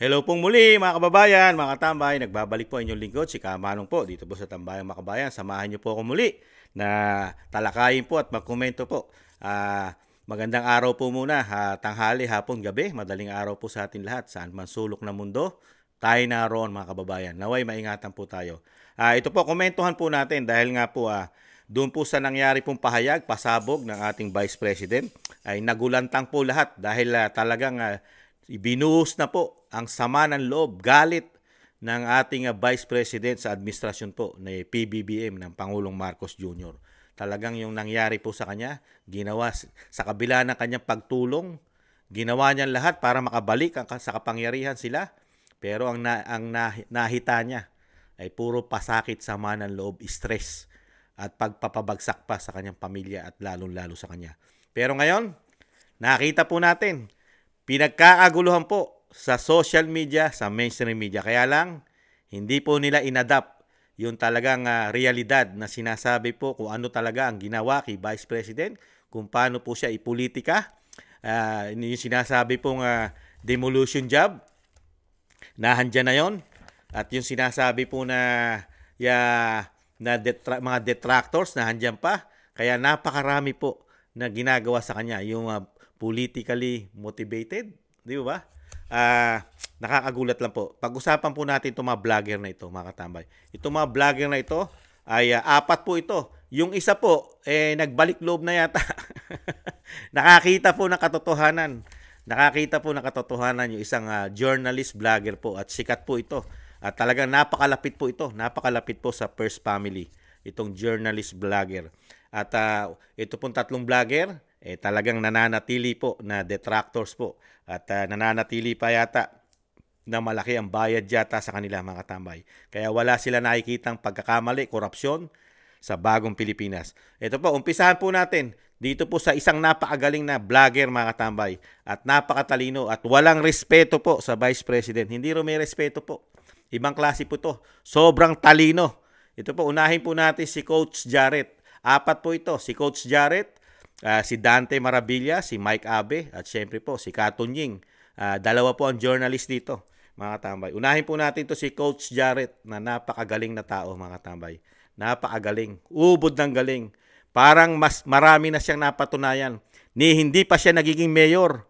Hello pong muli mga kababayan, mga katambay. Nagbabalik po inyong lingkod, si Kamanong po dito po sa Tambayang Makabayan. Samahan niyo po ako muli na talakayin po at magkomento po. Magandang araw po muna, tanghali, hapon, gabi, madaling araw po sa atin lahat. Saan man sulok ng mundo, tayo naroon mga kababayan. Naway maingatan po tayo. Ito po, komentuhan po natin dahil nga po doon po sa nangyari pong pahayag, pasabog ng ating Vice President, ay nagulantang po lahat dahil talagang ibinuhos na po ang sama ng loob, galit ng ating Vice President sa administrasyon po ng PBBM ng Pangulong Marcos Jr. Talagang yung nangyari po sa kanya, ginawa sa kabila ng kanyang pagtulong, ginawa niya lahat para makabalik sa kapangyarihan sila. Pero ang nahita niya ay puro pasakit, sama ng loob, stress at pagpapabagsak pa sa kanyang pamilya at lalong-lalo sa kanya. Pero ngayon, nakita po natin, pinagkakaguluhan po sa social media, sa mainstream media. Kaya lang, hindi po nila inadapt yung talagang realidad na sinasabi po kung ano talaga ang ginawa kay Vice President, kung paano po siya ipolitika. Yung sinasabi pong demolition job, nahandyan na yon. At yung sinasabi po na mga detractors, nahandyan pa. Kaya napakarami po na ginagawa sa kanya. Yung politically motivated, di ba? Nakakagulat lang po. Pag-usapan po natin itong mga vlogger na ito, mga katambay. Itong mga vlogger na ito ay apat po ito. Yung isa po, nagbalik loob na yata. Nakakita po ng katotohanan. Nakakita po ng katotohanan yung isang journalist vlogger po at sikat po ito. At talagang napakalapit po ito. Napakalapit po sa First Family, itong journalist vlogger. At ito pong tatlong vlogger, talagang nananatili po na detractors po. At nananatili pa yata na malaki ang bayad yata sa kanila, mga katambay. Kaya wala sila nakikitang pagkakamali, korupsyon sa bagong Pilipinas. Ito po, umpisahan po natin dito po sa isang napakagaling na vlogger, mga katambay. At napakatalino at walang respeto po sa Vice President. Hindi rin may respeto po. Ibang klase po to. Sobrang talino. Ito po, unahin po natin si Coach Jarrett. Apat po ito. Si Coach Jarrett, si Dante Marabilla, si Mike Abe, at syempre po si Katon Ying. Dalawa po ang journalist dito, mga tambay. Unahin po natin to si Coach Jarrett na napakagaling na tao, mga tambay. Napakagaling. Ubod ng galing. Parang mas marami na siyang napatunayan. Hindi pa siya nagiging mayor,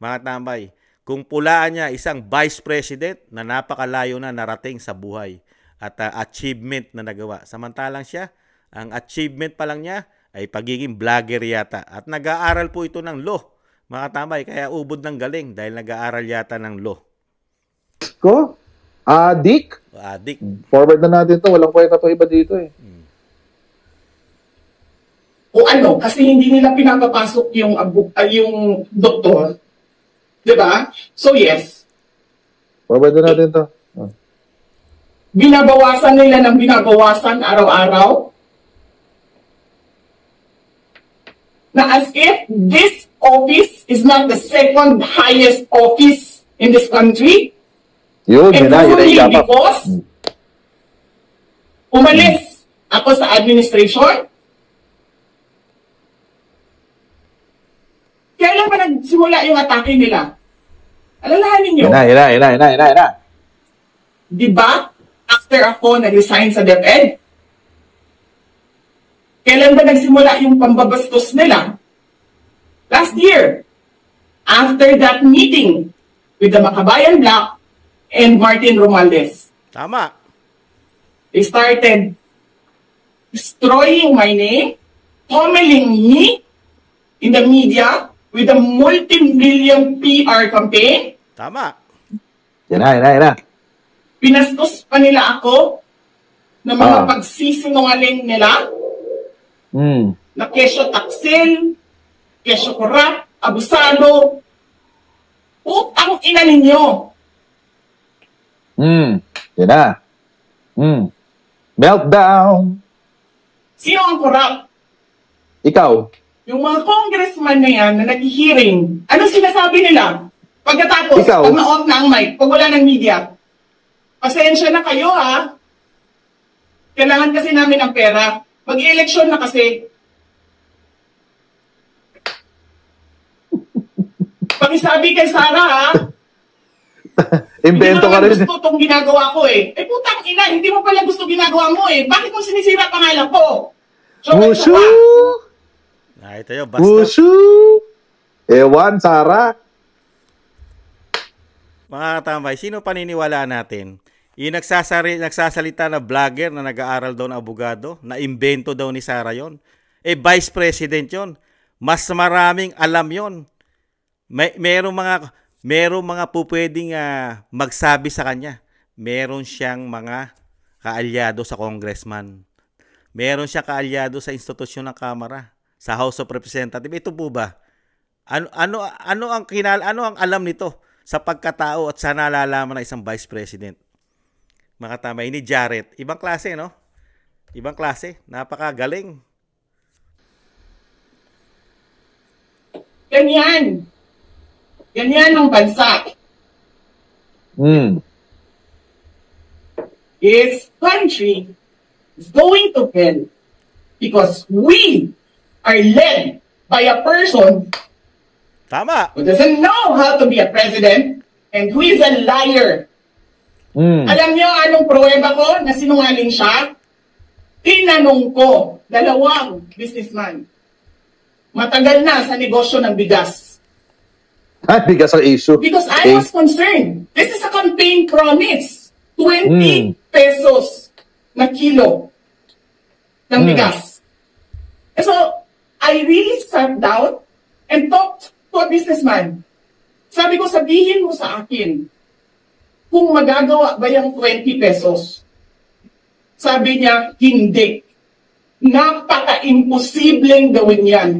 mga tambay. Kung pulaan niya isang vice president na napakalayo na narating sa buhay at achievement na nagawa. Samantalang siya, ang achievement pa lang niya ay pagiging vlogger yata. At nag-aaral po ito ng law, mga tambay. Kaya ubod ng galing dahil nag-aaral yata ng law. Ko? Dick? Dick. Forward na natin to. Walang kwenta pa iba dito eh. O ano, kasi hindi nila pinapapasok yung doktor. Diba? So yes. Forward na natin to. Binabawasan nila ng binabawasan araw-araw. Na as if this office is not the second highest office in this country. Yun, and only because umalis ako sa administration. Kailan ba nagsimula yung atake nila? Alalahanin nyo. Ina. Diba? After ako nag-resign sa DepEd, kailan ba nagsimula yung pambabastos nila? Last year. After that meeting with the Makabayan Bloc and Martin Romualdez. Tama. They started destroying my name, pummeling me in the media with a multi-million PR campaign. Tama. Ina. Pinastos pa nila ako ng mga pagsisinungaling nila. Na kesyo taksil, kesyo korap, abusado. Putang ina ninyo. Ina. Meltdown. Sino ang korap? Ikaw. Yung mga congressman na yan na nag-hearing, anong sinasabi nila? Pagkatapos, Ikaw. pag na-off na ang mic, pag wala ng media, pasensya na kayo ha. Kailangan kasi namin ang pera. Mag-eleksyon na kasi. Pakisabi kay Sara ha. Hindi mo Invento ka naman rin. gusto itong ginagawa ko eh. Eh putang ina, hindi mo pala gusto ginagawa mo eh. Bakit mo sinisira pangalan ko? So, Wushu! Ito yun, basta. Wushu! Ewan, Sara. Mga katambay, sino paniniwalaan natin? Yung nagsasalita na vlogger na nag-aaral daw ng abogado, na imbento daw ni Sara yon. Vice President yon. Mas maraming alam yon. Merong mga pupwedeng magsabi sa kanya. Meron siyang mga kaalyado sa congressman. Meron siyang kaalyado sa institusyon ng Kamara, sa House of Representatives. Ito po ba? Ano ang alam nito sa pagkatao at sa nalalaman ng isang Vice President? Mga tamay ni Jarrett. Ibang klase, no? Ibang klase. Napakagaling. Ganyan. Ganyan ang bansa. Its country is going to hell because we are led by a person Tama. who doesn't know how to be a president and who is a liar. Alam niyo anong pruweba ko na sinungaling siya? Tinanong ko, dalawang businessman. Matagal na sa negosyo ng bigas. Bigas ang issue. Because I was concerned. This is a campaign promise. 20 pesos na kilo ng bigas. And so, I really sat down and talked to a businessman. Sabi ko, sabihin mo sa akin, kung magagawa ba yung 20 pesos? Sabi niya, hindi. Napaka-imposibleng gawin yan.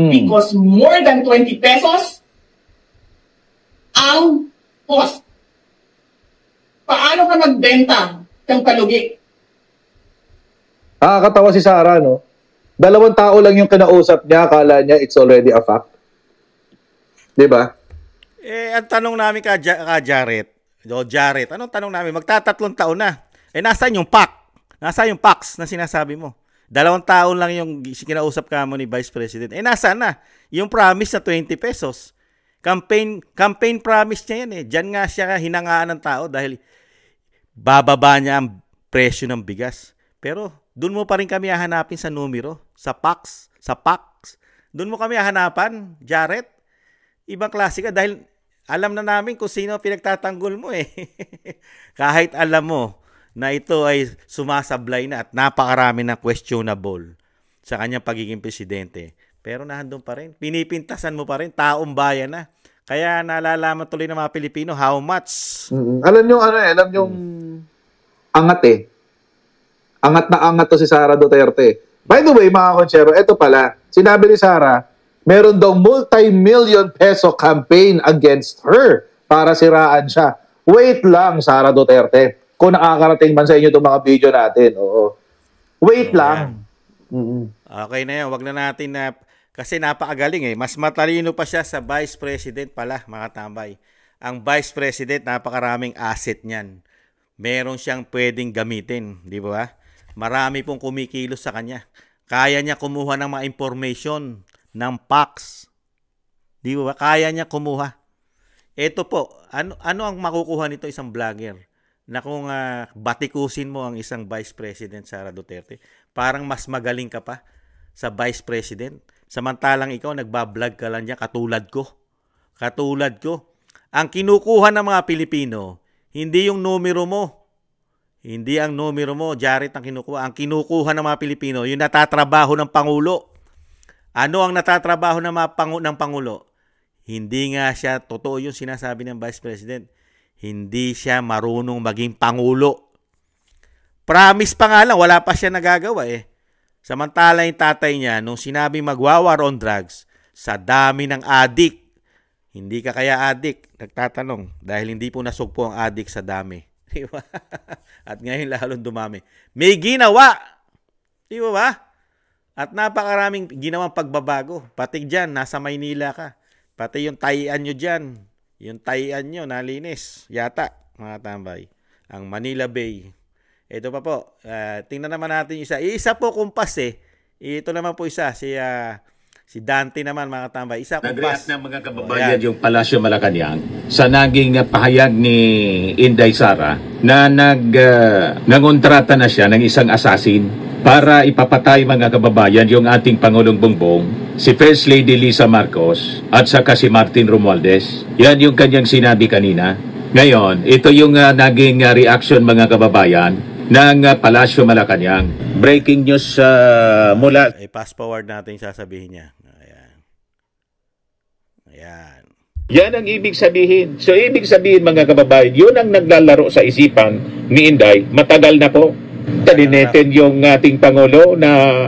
Because more than 20 pesos ang cost. Paano ka magbenta ng kalugi? Nakakatawa si Sara, no? 2 tao lang yung kinausap niya, akala niya it's already a fact. Diba? Ang tanong namin ka Jarrett, anong tanong namin? Magtatatlong taon na. Nasaan yung PAC? Nasaan yung PACs na sinasabi mo? 2 taon lang yung kinausap ka mo ni Vice President. Nasaan na? Yung promise na 20 pesos. Campaign promise niya yan eh. Diyan nga siya hinangaan ng tao dahil bababa niya ang presyo ng bigas. Pero doon mo pa rin kami hahanapin sa numero, sa PACs, Doon mo kami hahanapan, Jarrett. Ibang klase ka dahil alam na namin kung sino pinagtatanggol mo eh. Kahit alam mo na ito ay sumasablay na at napakarami ng questionable sa kanyang pagiging presidente. Pero nandun pa rin. Pinipintasan mo pa rin. Taong bayan na. Kaya nalalaman tuloy ng mga Pilipino how much. Alam nyo, angat eh. Angat na angat to si Sara Duterte. By the way, mga konsyero, eto pala. Sinabi ni Sara, meron daw multi-million peso campaign against her para siraan siya. Wait lang, Sara Duterte. Kung nakakarating man sa inyo itong mga video natin. Oo. Wait lang. Okay na yan. Wag na natin na... Kasi napakagaling eh. Mas matalino pa siya sa Vice President pala, mga tambay. Ang Vice President, napakaraming asset niyan. Meron siyang pwedeng gamitin. Di ba? Marami pong kumikilos sa kanya. Kaya niya kumuha ng mga information ng PACs. Di ba? Kaya niya kumuha. Ito po, ano ang makukuha nito isang vlogger? Na kung batikusin mo ang isang Vice President Sara Duterte, parang mas magaling ka pa sa Vice President. Samantalang ikaw, nagbablog ka lang niya katulad ko. Katulad ko. Ang kinukuha ng mga Pilipino, hindi yung numero mo. Hindi ang numero mo, Jarrett, ang kinukuha. Ang kinukuha ng mga Pilipino, yung natatrabaho ng Pangulo. Ano ang natatrabaho ng ng Pangulo? Hindi nga siya, totoo yung sinasabi ng Vice President, hindi siya marunong maging Pangulo. Promise pa nga lang, wala pa siya nagagawa eh. Samantala yung tatay niya, nung sinabi magwawar on drugs, sa dami ng adik, hindi ka kaya adik? Nagtatanong, dahil hindi po nasugpo ang adik sa dami. Diba? At ngayon lalong dumami. May ginawa! Di ba? At napakaraming ginawang pagbabago. Pati dyan, nasa Maynila ka. Pati yung tayian nyo dyan. Yung tayian nyo, nalinis. Yata, mga tambay. Ang Manila Bay. Ito pa po. Tingnan naman natin yung isa. Isa po kumpas eh. Ito naman po isa. Si Si Dante naman mga tambay, isa Nag-react kumpas. ng mga kababayan yung Palasyo Malacanang sa naging pahayag ni Inday Sara na nangontrata na siya ng isang assassin para ipapatay mga kababayan yung ating Pangulong Bongbong, si First Lady Lisa Marcos at saka si Martin Romualdez. Yan yung kanyang sinabi kanina. Ngayon, ito yung naging reaction mga kababayan ng Palasyo Malacanang. Breaking news mula Fast forward natin yung sasabihin niya. Ayan. Ayan. Yan ang ibig sabihin. So, ibig sabihin mga kababayan, yun ang naglalaro sa isipan ni Inday. Matagal na po. Talinetin yung ating Pangulo na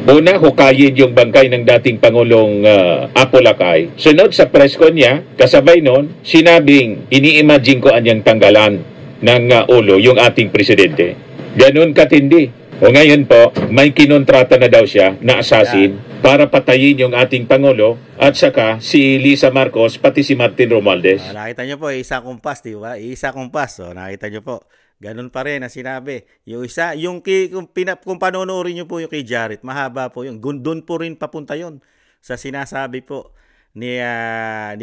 una, hukayin yung bangkay ng dating Pangulong Apo Lakay. Sunod sa press con niya, kasabay nun, sinabing, ini-imagine ko anyang tanggalan ng ulo yung ating presidente. Ganun katindi. O ngayon po, may kinontrata na daw siya na assassin para patayin yung ating Pangulo at saka si Lisa Marcos pati si Martin Romualdez. Nakita nyo po, isa kumpas, di ba? Isa kumpas. So, nakita nyo po. Ganun pa rin ang sinabi. Yung isa, kung panonoorin nyo po yung kay Jared, mahaba po yun. Doon po rin papunta yun sa sinasabi po ni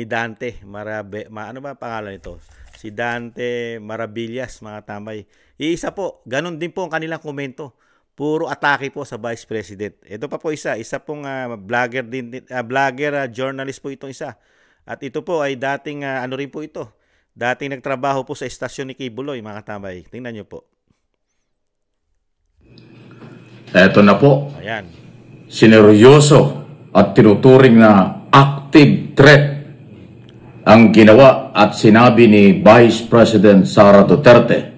Dante ano ba pangalan nito? Si Dante Maravillas, mga tambay. Isa po, ganun din po ang kanilang komento. Puro atake po sa Vice President. Ito pa po isa pong vlogger journalist po itong isa. At ito po ay dating ano rin po ito. Dating nagtrabaho po sa estasyon ni Kibuloy, mga tambay. Tingnan niyo po. Eto na po. Ayan. Sineryoso at tinuturing na active threat ang ginawa at sinabi ni Vice President Sara Duterte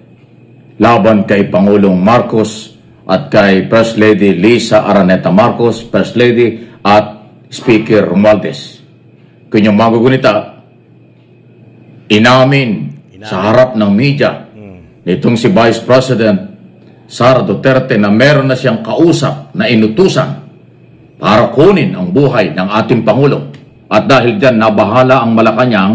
laban kay Pangulong Marcos at kay First Lady Lisa Araneta Marcos, First Lady at Speaker Romualdez. Kanyang magugunita, inamin sa harap ng media nitong si Vice President Sara Duterte na meron na siyang kausap na inutusan para kunin ang buhay ng ating Pangulo. At dahil dyan, nabahala ang Malacanang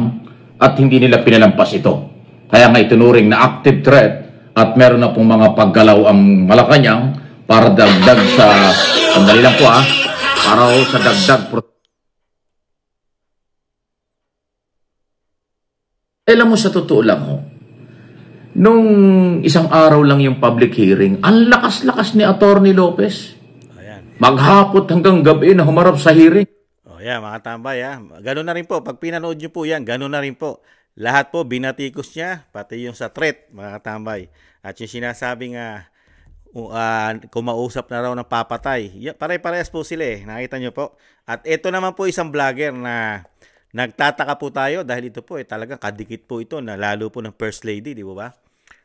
at hindi nila pinalampas ito. Kaya nga itinuring na active threat at meron na pong mga paggalaw ang Malacanang para dagdag sa, sandali lang po para sa dagdag. Alam mo, sa totoo lang nung isang araw lang yung public hearing, ang lakas-lakas ni Atty. Lopez. Ayan. Maghapot hanggang gabi na humarap sa hearing. Yan, mga tambay. Ganun na rin po. Pag pinanood nyo po yan, ganun na rin po. Lahat po, binatikos niya, pati yung sa threat, mga tambay. At yung sinasabing kumausap na raw ng papatay. Pare-parehas po sila Nakita nyo po. At ito naman po isang vlogger na nagtataka po tayo dahil ito po talagang kadikit po ito na lalo po ng First Lady, di ba?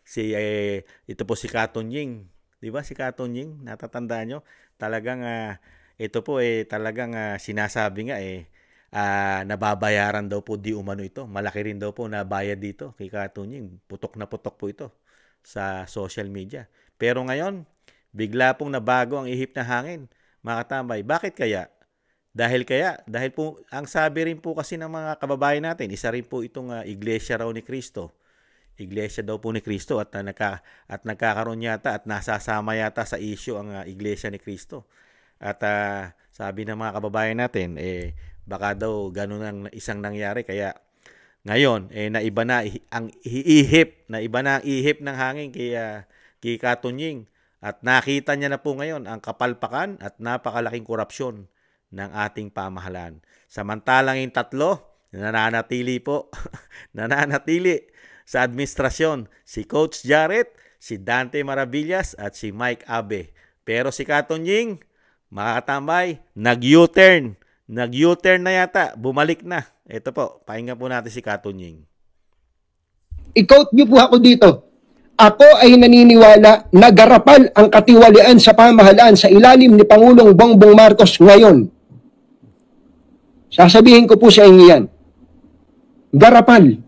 Ito po si Katon Ying. Di ba si Katon Ying? Natatandaan nyo? Talagang ito po talagang sinasabi nga nababayaran daw po di umano ito. Malaki rin daw po na bayad dito kay Katunying. Putok na putok po ito sa social media. Pero ngayon, bigla pong nabago ang ihip na hangin, mga katambay. Bakit kaya? Dahil po, ang sabi rin po kasi ng mga kababayan natin, isa rin po itong Iglesia raw ni Cristo. Iglesia daw po ni Cristo at nagkakaroon yata at nasasama yata sa issue ang Iglesia ni Cristo. At sabi ng mga kababayan natin, baka daw ganun ang isang nangyari. Kaya ngayon, naiba na ang ihip ng hangin kay Katunying. At nakita niya na po ngayon ang kapalpakan at napakalaking korupsyon ng ating pamahalaan. Samantalang yung tatlo, nananatili sa administrasyon. Si Coach Jared, si Dante Maravillas at si Mike Abe. Pero si Katunying, mga katambay, nag-U-turn na yata, bumalik na. Ito po, pakinggan po natin si Katunying. I-quote niyo po ako dito. Ako ay naniniwala na garapal ang katiwalian sa pamahalaan sa ilalim ni Pangulong Bongbong Marcos ngayon. Sasabihin ko po sa inyo yan. Garapal.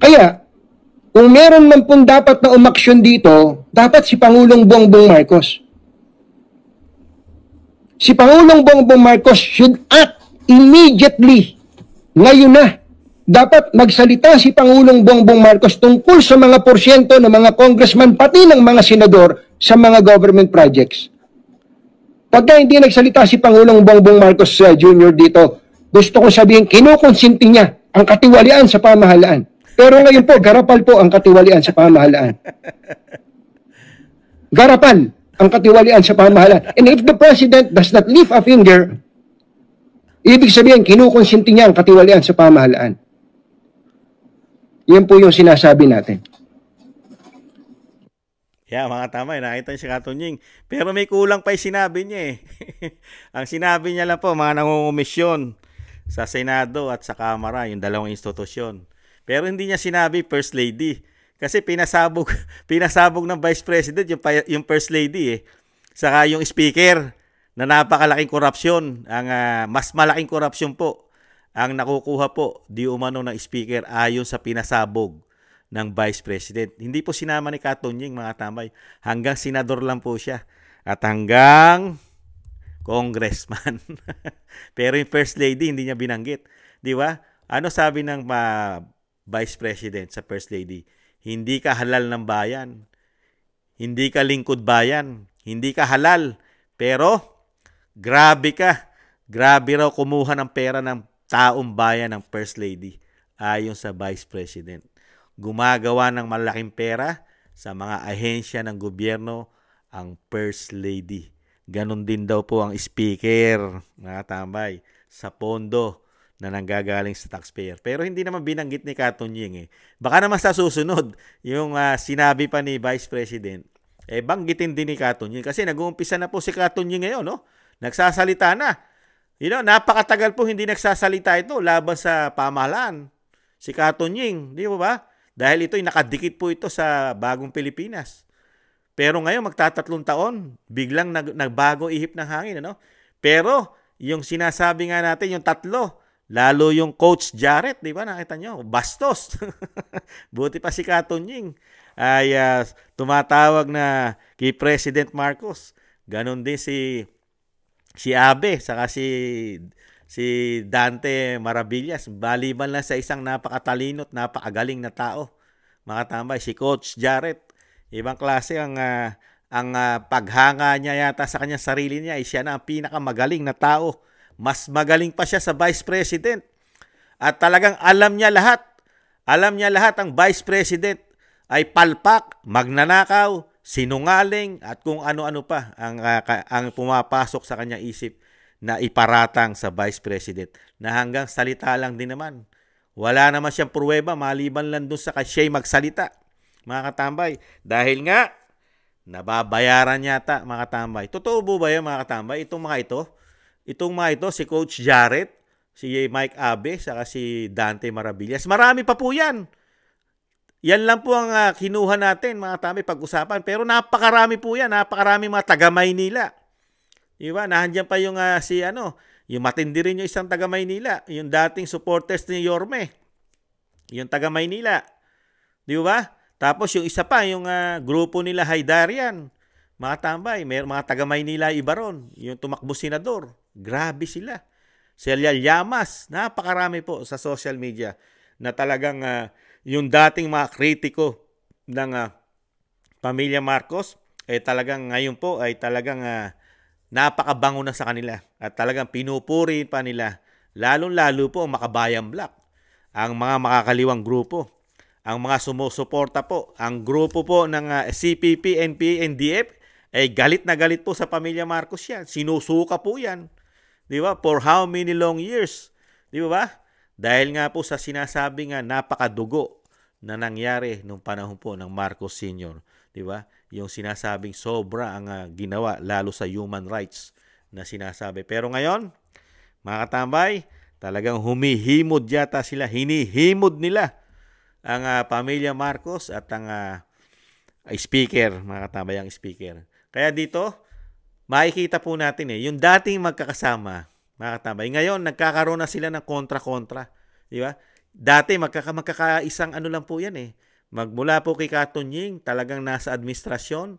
Kaya, kung meron man pong dapat na umaksyon dito, dapat si Pangulong Bongbong Marcos. Si Pangulong Bongbong Marcos should act immediately. Ngayon na. Dapat magsalita si Pangulong Bongbong Marcos tungkol sa mga porsyento ng mga congressman pati ng mga senador sa mga government projects. Pagka hindi nagsalita si Pangulong Bongbong Marcos Jr. dito, gusto ko sabihin, kinukonsinti niya ang katiwalian sa pamahalaan. Pero ngayon po, garapal po ang katiwalian sa pamahalaan. Garapal ang katiwalian sa pamahalaan. And if the President does not lift a finger, ibig sabihin, kinukonsinti niya ang katiwalian sa pamahalaan. Yan po yung sinasabi natin. Yeah, mga tama, nakita niyo si Katunying. Pero may kulang pa yung sinabi niya eh. Ang sinabi niya lang po, mga nangungumisyon sa Senado at sa Kamara, yung dalawang institusyon. Pero hindi niya sinabi First Lady. Kasi pinasabog ng Vice President yung First Lady eh. Saka yung Speaker na napakalaking korupsyon. Mas malaking korupsyon po ang nakukuha po di umano ng Speaker ayon sa pinasabog ng Vice President. Hindi po sinama ni Katunying, mga tambay. Hanggang senador lang po siya. At hanggang congressman. Pero yung First Lady, hindi niya binanggit. Di ba? Ano sabi ng Vice President sa First Lady? Hindi ka halal ng bayan. Hindi ka lingkod bayan. Hindi ka halal. Pero, grabe ka. Grabe raw kumuha ng pera ng taong bayan ng First Lady. Ayon sa Vice President. Gumagawa ng malaking pera sa mga ahensya ng gobyerno ang First Lady. Ganon din daw po ang Speaker, mga tambay, sa pondo na nanggagaling sa taxpayer. Pero hindi naman binanggit ni Katunying eh. Baka naman sa susunod, yung sinabi pa ni Vice President, banggitin din ni Katunying. Kasi nag-uumpisa na po si Katunying ngayon, no? Nagsasalita na. Napakatagal po hindi nagsasalita ito laban sa pamahalaan. Si Katunying, di ba? Dahil ito'y nakadikit po ito sa bagong Pilipinas. Pero ngayon, magtatatlong taon, biglang nagbago ihip ng hangin. Ano? Pero, yung sinasabi nga natin, yung tatlo, lalo yung Coach Jarrett, di ba? Nakita nyo, bastos. Buti pa si Katunying ay tumatawag na kay President Marcos. Ganon din si Abe, saka si Dante Maravillas, baliban lang sa isang napakatalino at napakagaling na tao. Mga tambay, si Coach Jarrett, ibang klase ang paghanga niya yata sa kanyang sarili niya, siya na ang pinakamagaling na tao. Mas magaling pa siya sa Vice President. At talagang alam niya lahat. Alam niya lahat ang Vice President ay palpak, magnanakaw, sinungaling, at kung ano-ano pa ang pumapasok sa kanyang isip na iparatang sa Vice President na hanggang salita lang din naman. Wala naman siyang pruweba maliban lang dun sa siya'y magsalita, mga katambay. Dahil nga, nababayaran yata, mga katambay. Totoo ba yan, mga katambay? Itong mga ito, si Coach Jarrett, si Mike Abe, saka si Dante Maravillas. Marami pa po yan. Yan lang po ang kinuha natin, mga katambay, pag-usapan. Pero napakarami po yan. Napakarami mga taga-Maynila. Diba? Nandiyan pa yung yung matindi rin yung isang taga-Maynila, yung dating supporters ni Yorme. Yung taga-Maynila. Di ba? Tapos yung isa pa, yung grupo nila Haydarian. Mga tambay, may mga taga-Maynila iba ron. Yung tumakbo senador. Grabe sila. Sila Llamas. Napakarami po sa social media na talagang yung dating mga kritiko ng pamilya Marcos talagang ngayon po ay talagang napakabango na sa kanila at talagang pinupuri pa nila, lalong-lalo po ang Makabayan Black, ang mga makakaliwang grupo, ang mga sumusuporta po, ang grupo po ng CPP, NPA, NDF, galit na galit po sa pamilya Marcos yan. Sinusuka po yan. Di ba? For how many long years? Di ba? Dahil nga po sa sinasabing napakadugo na nangyari nung panahon po ng Marcos Sr. Di ba? Yung sinasabing sobra ang ginawa lalo sa human rights na sinasabi. Pero ngayon, mga katambay, talagang humihimod yata sila, hinihimod nila ang pamilya Marcos at ang speaker, mga katambay, ang speaker. Kaya dito, makikita po natin yung dating magkakasama, mga katambay. Ngayon, nagkakaroon na sila ng kontra-kontra. Di ba? Dati, magkakaisang lang po yan Magmula po kay Katunying, talagang nasa administrasyon.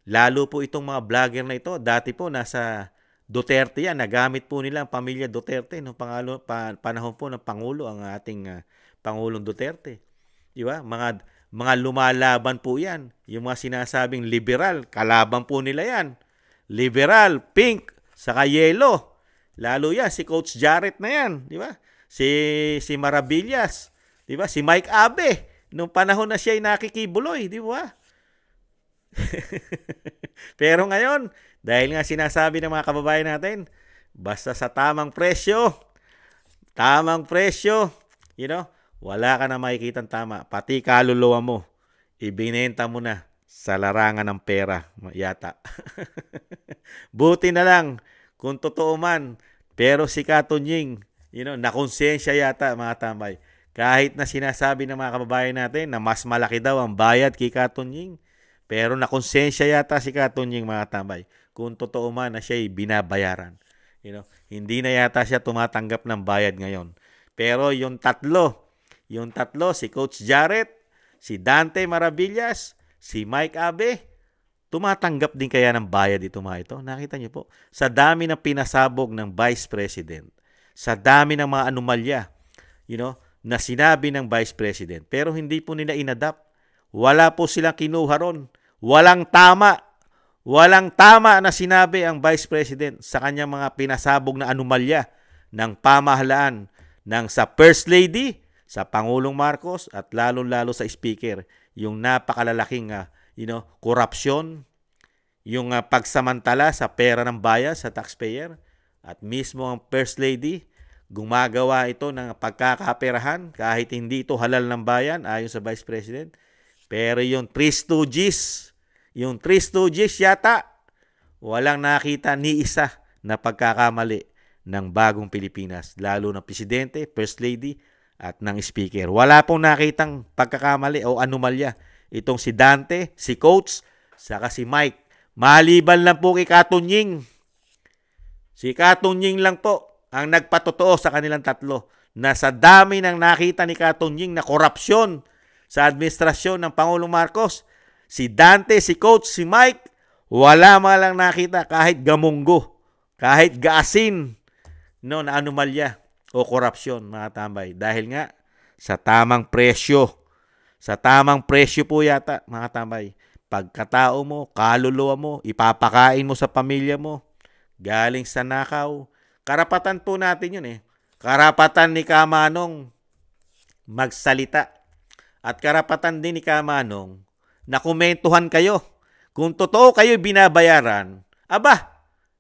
Lalo po itong mga vlogger na ito. Dati po nasa Duterte yan. Nagamit po nila ang pamilya Duterte nung panahon po ng Pangulo, ang ating Pangulong Duterte. Di ba? Mga lumalaban po yan. Yung mga sinasabing liberal, kalaban po nila yan. Liberal, pink, saka Yelo. Lalo yan, si Coach Jarrett na yan, di ba? Si Maravillas, di ba? Si Mike Abe, nung panahon na siya ay nakikibuloy, di ba? Pero ngayon, dahil nga sinasabi ng mga kababayan natin, basta sa tamang presyo, wala ka na makikitang tama. Pati kaluluwa mo, ibinenta mo na sa larangan ng pera, yata. Buti na lang, kung totoo man, pero si Katunying, nakonsensya yata, mga tambay. Kahit na sinasabi ng mga kababayan natin na mas malaki daw ang bayad kay Katunying, pero nakonsensya yata si Katunying, mga tambay, kung totoo man na siya'y binabayaran. Hindi na yata siya tumatanggap ng bayad ngayon. Pero yung tatlo, si Coach Jarrett, si Dante Maravillas, si Mike Abe, tumatanggap din kaya ng bayad ito, mga ito. Nakita niyo po, sa dami ng pinasabog ng Vice President, sa dami ng mga anomalya, na sinabi ng Vice President, pero hindi po nila inadapt. Wala po silang kinuha ron. Walang tama na sinabi ang Vice President sa kanyang mga pinasabog na anomalya ng pamahalaan ng sa First Lady, sa Pangulong Marcos, at lalo-lalo sa Speaker, yung napakalalaking korupsyon, yung pagsamantala sa pera ng bayan, sa taxpayer, at mismo ang First Lady, gumagawa ito ng pagkakaperahan kahit hindi ito halal ng bayan ayon sa Vice President. Pero yung Three Stooges yata, walang nakita ni isa na pagkakamali ng bagong Pilipinas, lalo ng Presidente, First Lady, at ng Speaker. Wala pong nakitang pagkakamali o anomalya itong si Dante, si Coach, saka si Mike. Maliban lang po kay Katunying. Si Katunying lang po ang nagpatotoo sa kanilang tatlo na sa dami ng nakita ni Katunying na korupsyon sa administrasyon ng Pangulong Marcos, si Dante, si Coach, si Mike, wala man lang nakita kahit gamunggo, kahit gaasin na anomalya o korupsyon, mga tambay. Dahil nga sa tamang presyo. Sa tamang presyo po yata, mga tambay. Pagkatao mo, kaluluwa mo, ipapakain mo sa pamilya mo, galing sa nakaw. Karapatan po natin yun . Karapatan ni Kamanong magsalita. At karapatan din ni Kamanong na komentuhan kayo. Kung totoo kayo binabayaran,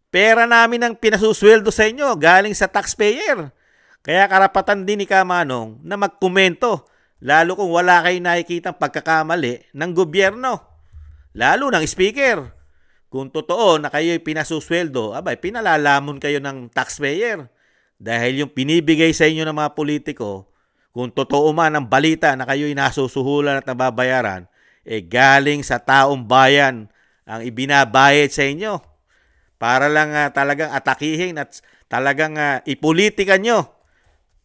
pera namin ang pinasusweldo sa inyo galing sa taxpayer. Kaya karapatan din ni Kamanong na magkomento, lalo kung wala kayong nakikitang pagkakamali ng gobyerno, lalo ng Speaker. Kung totoo na kayo'y pinasusweldo, pinalalamon kayo ng taxpayer. Dahil yung binibigay sa inyo ng mga politiko, kung totoo man ang balita na kayo'y nasusuhulan at nababayaran, galing sa taong bayan ang ibinabayad sa inyo. Para lang talagang atakihin at talagang ipolitika nyo.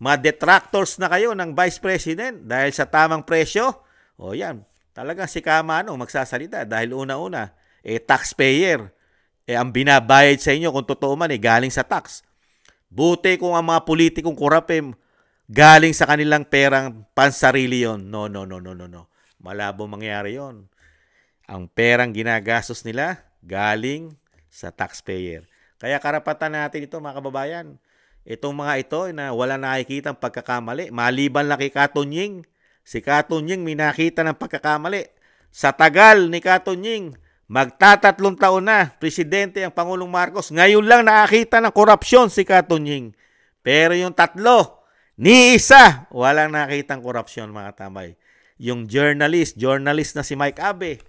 Mga detractors na kayo ng Vice President dahil sa tamang presyo. Yan, talagang si Kamanong magsasalita dahil una-una, taxpayer. Ang binabayad sa inyo kung totoo man galing sa tax. Buti kung ang mga politikong korap galing sa kanilang perang pansarili yon. No. Malabo mangyari yon. Ang perang ginagastos nila galing sa taxpayer. Kaya karapatan natin ito, mga kababayan. Itong mga ito na wala nakikitang pagkakamali, maliban lang kay Katunying. Si Katunying may nakita ng pagkakamali. Sa tagal ni Katunying, magtatatlong taon na presidente ang Pangulong Marcos. Ngayon lang nakakita ng korupsyon si Katunying. Pero yung tatlo, ni isa, walang nakitang korupsyon, mga tambay. Yung journalist na si Mike Abe,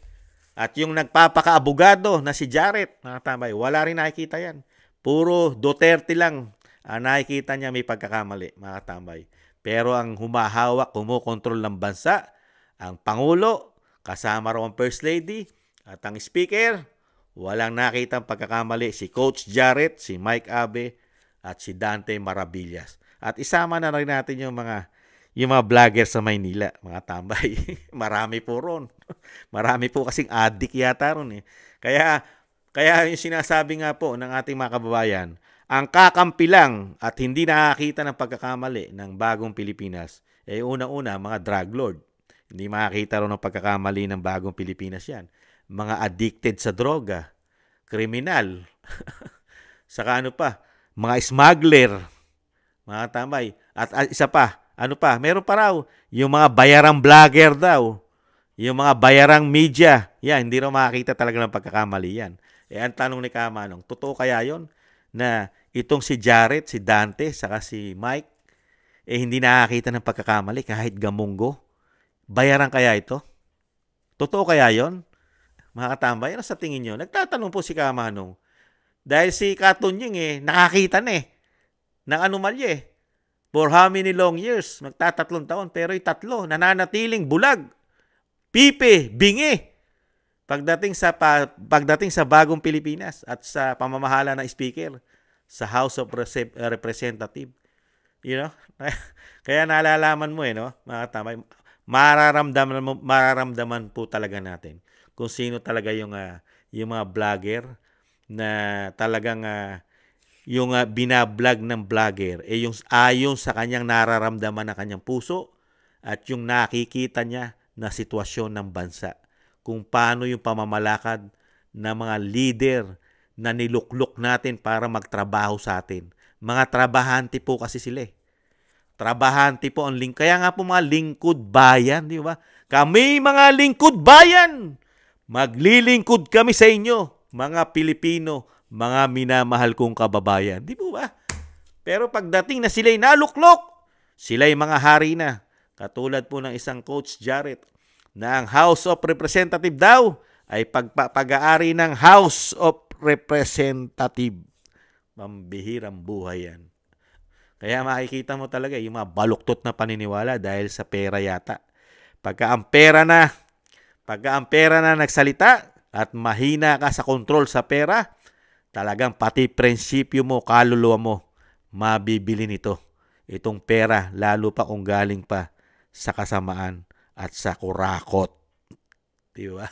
at yung nagpapakaabogado na si Jarrett, mga tambay, wala rin nakikita yan. Puro Duterte lang ang nakikita niya may pagkakamali, mga tambay. Pero ang humahawak, kumukontrol ng bansa, ang Pangulo, kasama raw ang First Lady, at ang Speaker, walang nakitang pagkakamali si Coach Jarrett, si Mike Abe, at si Dante Maravillas. At isama na rin natin yung mga vlogger sa Maynila, mga tambay. Marami po ron. Marami po kasing addict yata ron . Kaya yung sinasabi nga po ng ating mga kababayan, ang kakampi lang at hindi nakakita ng pagkakamali ng bagong Pilipinas, una-una, mga drug lord. Hindi makakita ron ng pagkakamali ng bagong Pilipinas yan. Mga addicted sa droga, kriminal. Saka ano pa, mga smuggler, mga tambay. At isa pa, ano pa, meron pa raw, yung mga bayarang vlogger daw, yung mga bayarang media. Yan, hindi raw makakita talaga ng pagkakamali yan. Ang tanong ni Kamanong, totoo kaya yon na itong si Jared, si Dante, saka si Mike, hindi nakakita ng pagkakamali kahit gamunggo? Bayaran kaya ito? Totoo kaya yon? Mga katambay, ano sa tingin nyo? Nagtatanong po si Kamanong. Dahil si Katunying nakakita na ng anomalya For how many long years? Magtatatlong taon, pero yung tatlo, nananatiling bulag. Pipi, bingi. Pagdating sa bagong Pilipinas at sa pamamahala ng speaker sa House of Representative. You know? Kaya nalalaman mo no, mga tamay, mararamdaman po talaga natin kung sino talaga yung mga vlogger na talagang yung binablog ng vlogger yung ayon sa kanyang nararamdaman ng kanyang puso at yung nakikita niya na sitwasyon ng bansa. Kung paano yung pamamalakad ng mga leader na niluklok natin para magtrabaho sa atin. Mga trabahante po kasi sila. Trabahante po ang kaya nga po mga lingkod bayan, di ba? Kami mga lingkod bayan, maglilingkod kami sa inyo, mga Pilipino, mga minamahal kong kababayan. Di po ba? Pero pagdating na sila'y naluklok, sila'y mga hari na. Katulad po ng isang Coach Jarrett, na ang House of Representative daw ay pag-aari ng House of Representative. Mambihirang buhay yan. Kaya makikita mo talaga yung mga baluktot na paniniwala dahil sa pera yata. Pagka ang pera na nagsalita at mahina ka sa kontrol sa pera, talagang pati prinsipyo mo, kaluluwa mo, mabibili nito. Itong pera, lalo pa kung galing pa sa kasamaan at sa kurakot. Di ba?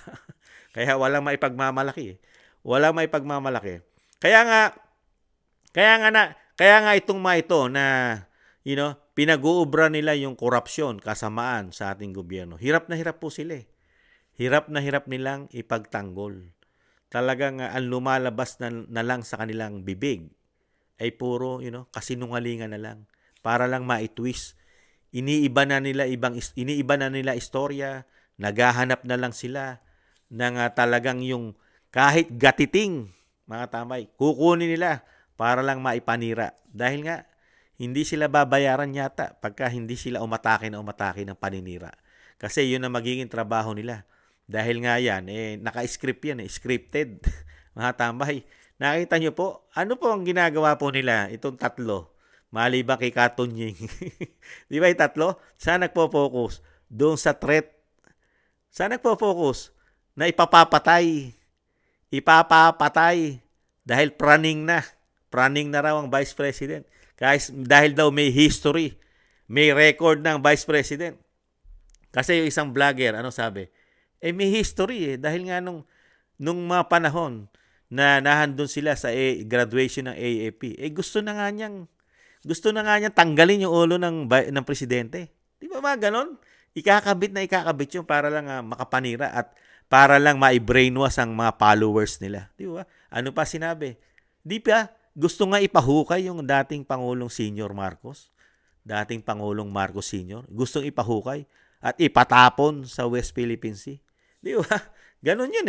Kaya walang maipagmamalaki. Walang maipagmamalaki. Kaya nga itong mga ito na, pinag-uubra nila yung korupsyon, kasamaan sa ating gobyerno. Hirap na hirap po sila. Hirap na hirap nilang ipagtanggol. Talagang ang lumalabas na lang sa kanilang bibig ay puro, kasinungalingan na lang para lang ma-twist. Iniiba na nila istorya, naghahanap na lang sila ng talagang yung kahit gatiting, mga tamay, kukunin nila para lang maipanira. Dahil nga, hindi sila babayaran yata pagka hindi sila umatake ng paninira. Kasi yun ang magiging trabaho nila. Dahil nga yan, naka-script yan, scripted. Mga tambay, nakita nyo po, ano po ang ginagawa po nila, itong tatlo? Maliban kay Katunying. Di ba yung tatlo? Saan nagpo-focus? Doon sa threat. Saan nagpo-focus? Na ipapapatay. Dahil praning na. Praning na raw ang Vice President. Dahil daw may history. May record ng Vice President. Kasi yung isang vlogger, ano sabi? May history Dahil nga nung mga panahon na nahandun sila sa graduation ng AAP. Gusto na nga niyang tanggalin yung ulo ng presidente. Di ba mga ganon? Ikakabit yun para lang makapanira at para lang ma-brainwash ang mga followers nila. Di ba? Ano pa sinabi? Di ba? Gusto nga ipahukay yung dating Pangulong Senior Marcos. Dating Pangulong Marcos Senior. Gustong ipahukay at ipatapon sa West Philippine Sea. Di ba? Ganon yun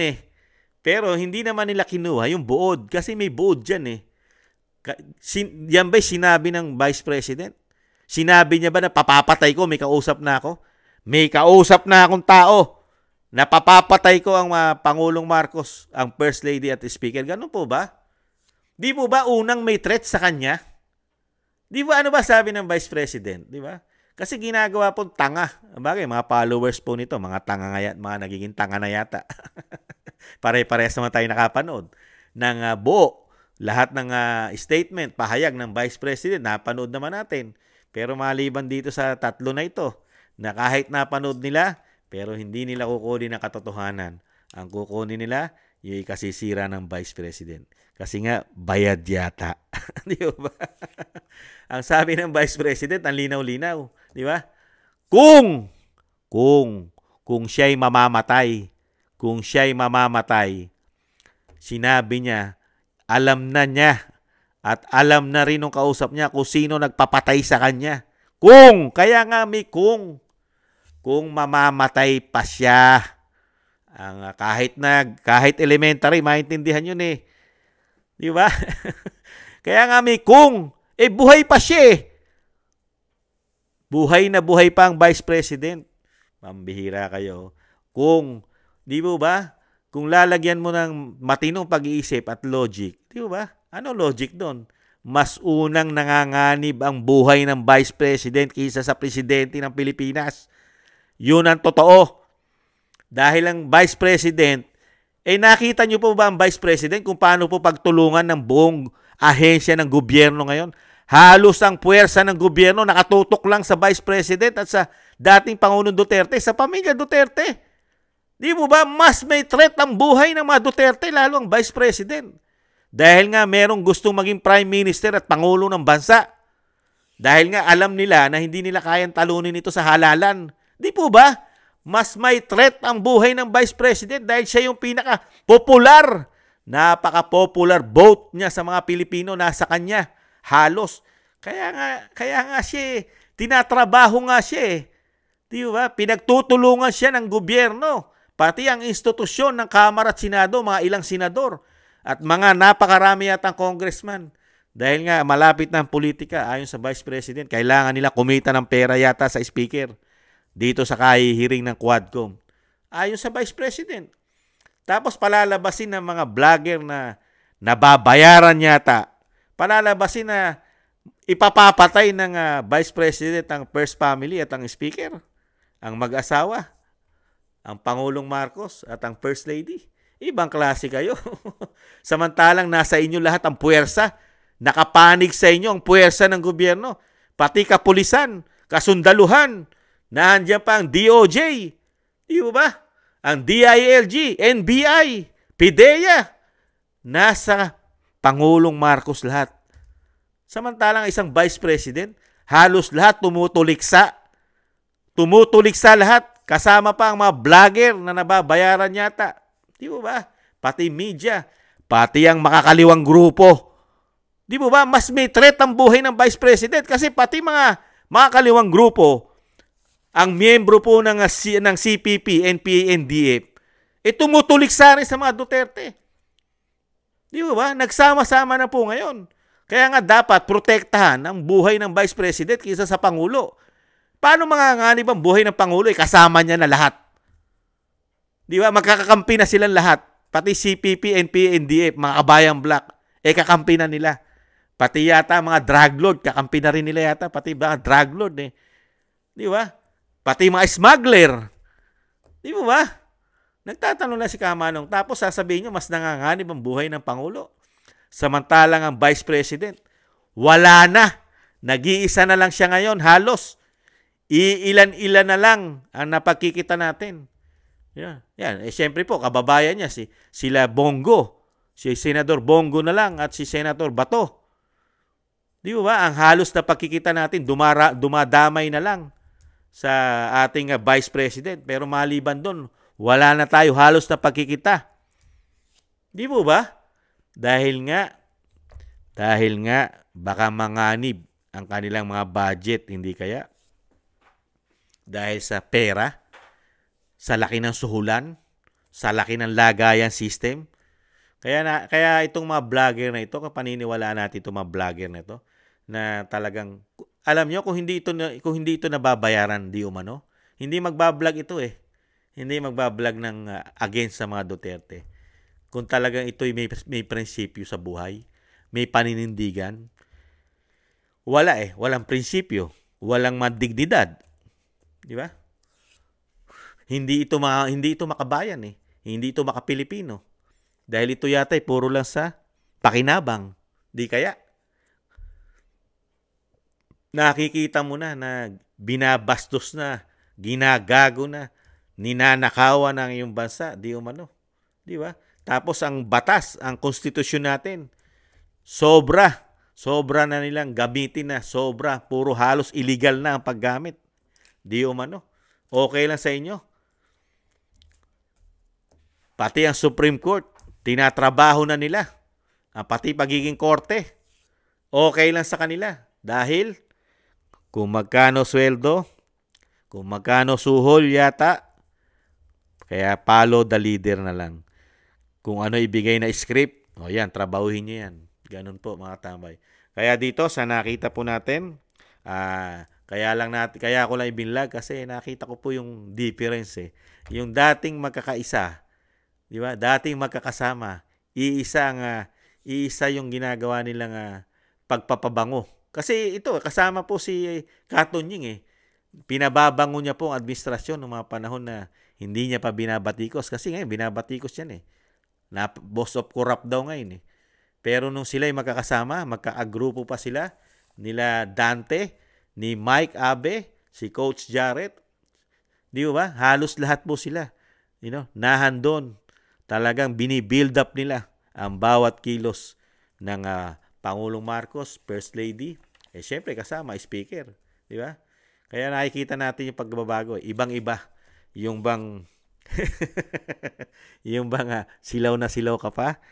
Pero hindi naman nila kinuha yung buod kasi may buod dyan Yan ba'y sinabi ng Vice President? Sinabi niya ba na papapatay ko? May kausap na ako? May kausap na akong tao na papapatay ko ang Pangulong Marcos, ang First Lady at Speaker. Ganun po ba? Di po ba unang may threat sa kanya? Di ba ano ba sabi ng Vice President? Di ba? Kasi ginagawa po tanga. Bagay, mga followers po nito, mga tanga nga mga nagiging tanga na yata. Pare-parehas naman tayo nakapanood ng buo. Lahat ng statement, pahayag ng Vice President, napanood naman natin. Pero maliban dito sa tatlo na ito, na kahit napanood nila, pero hindi nila kukunin ang katotohanan. Ang kukunin nila, yung ikasisira ng Vice President. Kasi nga, bayad yata. Di ba? Ang sabi ng Vice President, ang linaw-linaw. Di ba? Kung siya'y mamamatay, sinabi niya, alam na niya At alam na rin ng kausap niya kung sino nagpapatay sa kanya. Kaya nga may kung mamamatay pa siya. Kahit elementary, maintindihan yun eh. Di ba? Kaya nga may buhay pa siya eh. Buhay na buhay pa ang Vice President. Pambihira kayo. Di ba? Kung lalagyan mo ng matinong pag-iisip at logic, di ba? Ano logic doon? Mas unang nanganganib ang buhay ng Vice President kaysa sa Presidente ng Pilipinas. Yun ang totoo. Dahil ang Vice President, nakita nyo po ba ang Vice President kung paano po pagtulungan ng buong ahensya ng gobyerno ngayon? Halos ang puwersa ng gobyerno nakatutok lang sa Vice President at sa dating Pangulong Duterte, sa pamilya Duterte. Di mo ba mas may threat ang buhay ng mga Duterte, lalo ang Vice President? Dahil nga merong gustong maging Prime Minister at Pangulo ng bansa. Dahil nga alam nila na hindi nila kayang talunin ito sa halalan. Di po ba? Mas may threat ang buhay ng Vice President dahil siya yung pinaka-popular. Napaka-popular vote niya sa mga Pilipino, nasa kanya. Halos. Kaya nga siya, tinatrabaho nga siya. Di ba? Pinagtutulungan siya ng gobyerno. Pati ang institusyon ng Kamara at Senado, mga ilang senador. At mga napakarami yatang congressman. Dahil nga malapit na ang politika, ayon sa Vice President, kailangan nila kumita ng pera yata sa speaker dito sa kahihiring ng Quadcom. Ayon sa Vice President. Tapos palalabasin ng mga vlogger na nababayaran yata. Palalabasin na ipapapatay ng Vice President ang First Family at ang speaker, ang mag-asawa, ang Pangulong Marcos at ang First Lady. Ibang klase kayo. Samantalang nasa inyo lahat ang puwersa. Nakapanig sa inyo ang puwersa ng gobyerno. Pati kapulisan, kasundaluhan. Nandiyan pa ang DOJ. Di ba? Ang DILG, NBI, PIDEA. Nasa Pangulong Marcos lahat. Samantalang isang Vice President, halos lahat tumutuliksa. Tumutuliksa lahat. Kasama pa ang mga vlogger na nababayaran yata. Di ba? Pati media, pati ang makakaliwang grupo. Di ba? Mas may threat ang buhay ng Vice President kasi pati mga makakaliwang grupo, ang miyembro po ng CPP, NPA, NDF, tumutuliksa rin sa mga Duterte. Di ba? Nagsama-sama na po ngayon. Kaya nga dapat protektahan ang buhay ng Vice President kaysa sa Pangulo. Paano manganganib ang buhay ng Pangulo? Kasama niya na lahat. Di ba? Magkakakampi na silang lahat. Pati CPP, NPA, NDF, mga kabayang black, kakampi na nila. Pati yata mga drug lord, kakampi na rin nila yata. Pati mga drug lord Di ba? Pati mga smuggler. Di ba? Nagtatanong na si Kamanong. Tapos sasabihin nyo, mas nanganganib ang buhay ng Pangulo. Samantalang ang Vice President, wala na. Nag-iisa na lang siya ngayon, halos. Iilan-ilan na lang ang napagkikita natin. Yan. Siyempre po, kababayan niya, sila Bongo. Si Senador Bongo na lang at si Senator Bato. Di ba? Ang halos na pagkikita natin, dumadamay na lang sa ating Vice President. Pero maliban doon, wala na tayo halos na pagkikita. Di ba? Dahil nga, baka manganib ang kanilang mga budget, hindi kaya? Dahil sa pera, sa laki ng suhulan, sa laki ng lagayan system. Kaya itong mga vlogger na ito, paniniwalaan natin itong mga vlogger na ito, na talagang, alam nyo, kung hindi ito nababayaran, di umano, hindi magbablog ito Hindi magbablog ng against sa mga Duterte. Kung talagang ito may prinsipyo sa buhay, may paninindigan, walang prinsipyo, walang madignidad. Di ba? Hindi ito makabayan Hindi ito makapilipino. Dahil ito yata puro lang sa pakinabang. Di kaya? Nakikita mo na binabastos na, ginagago na, ninanakawan ng iyong bansa. Di umano. Di ba? Tapos ang batas, ang konstitusyon natin, sobra na nilang gamitin na, puro halos illegal na ang paggamit. Di umano. Okay lang sa inyo. Pati ang Supreme Court, tinatrabaho na nila. Pati pagiging korte. okay lang sa kanila. Dahil kung magkano sweldo, kung magkano suhol yata, kaya follow the leader na lang. Kung ano ibigay na script, o yan, trabahuhin nyo yan. Ganun po mga tambay. Kaya dito, sa nakita po natin, kaya ako lang ibinlag kasi nakita ko po yung difference eh. Yung dating magkakaisa, di ba? Dating magkakasama, iisa yung ginagawa nilang pagpapabango. Kasi ito, kasama po si Katon Ying eh. Pinababango niya po ang administrasyon ng mga panahon na hindi niya pa binabatikos. Kasi ngayon, binabatikos yan eh. Boss of corrupt daw ngayon eh. Pero nung sila'y magkakasama, magkaagrupo pa sila, nila Dante, ni Mike Abe, si Coach Jarrett, di ba? Halos lahat po sila. Nahandon. Talagang binibuild up nila ang bawat kilos ng Pangulong Marcos, First Lady. Syempre kasama, speaker. Di ba? Kaya nakikita natin yung pagbabago. Ibang-iba. Yung bang silaw na silaw ka pa,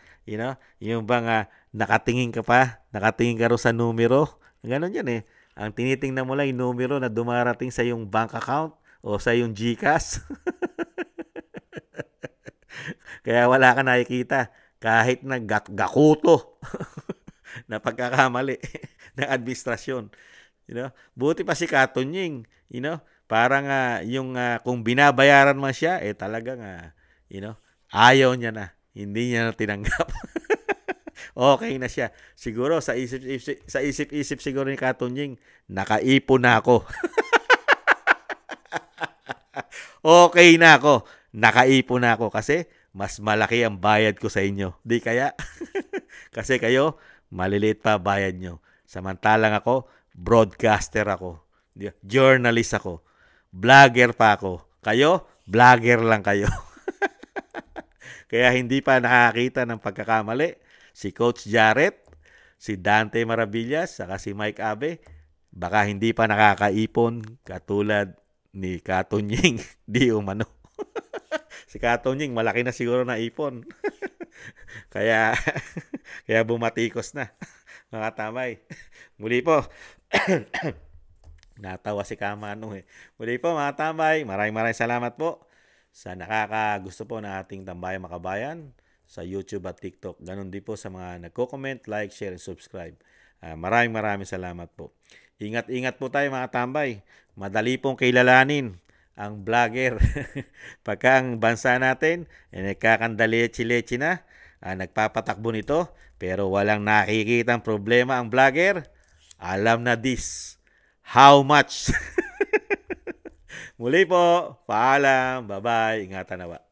yung bang nakatingin ka ro sa numero, ganon yan eh. Ang tinitingnan mo lang yung numero na dumarating sa yung bank account o sa yung GCash. Kaya wala ka nakikita kahit na gakuto na pagkakamali ng administrasyon. Buti pa si Katon Ying, parang kung binabayaran man siya, talagang ayaw niya na. Hindi niya na tinanggap. Okay na siya. Siguro sa isip-isip siguro ni Katon Ying, nakaipon na ako. Okay na ako. Nakaipon na ako kasi mas malaki ang bayad ko sa inyo. Di kaya? Kasi kayo, maliliit pa bayad nyo. Samantalang ako, broadcaster ako. Journalist ako. Vlogger pa ako. Kayo, vlogger lang kayo. Kaya hindi pa nakakita ng pagkakamali si Coach Jarrett, si Dante Maravillas, saka si Mike Abe. Baka hindi pa nakakaipon katulad ni Katon Ying. Di umano. Si Katon Ying, malaki na siguro na ipon. kaya bumatikos na. Mga tamay. Muli po. Natawa si Kamano eh. Muli po mga tamay, maraming salamat po sa nakakagusto po ng ating Tambayang Makabayan sa YouTube at TikTok. Ganon din po sa mga nagko-comment, like, share, and subscribe. Maraming salamat po. Ingat po tayo mga tambay. Madali pong kilalanin ang vlogger. Pagka ang bansa natin nagkakandalechi-lechi na, nagpapatakbo nito, pero walang nakikitang problema ang vlogger, alam na this. How much? Muli po, paalam, bye-bye, ingatan na ba.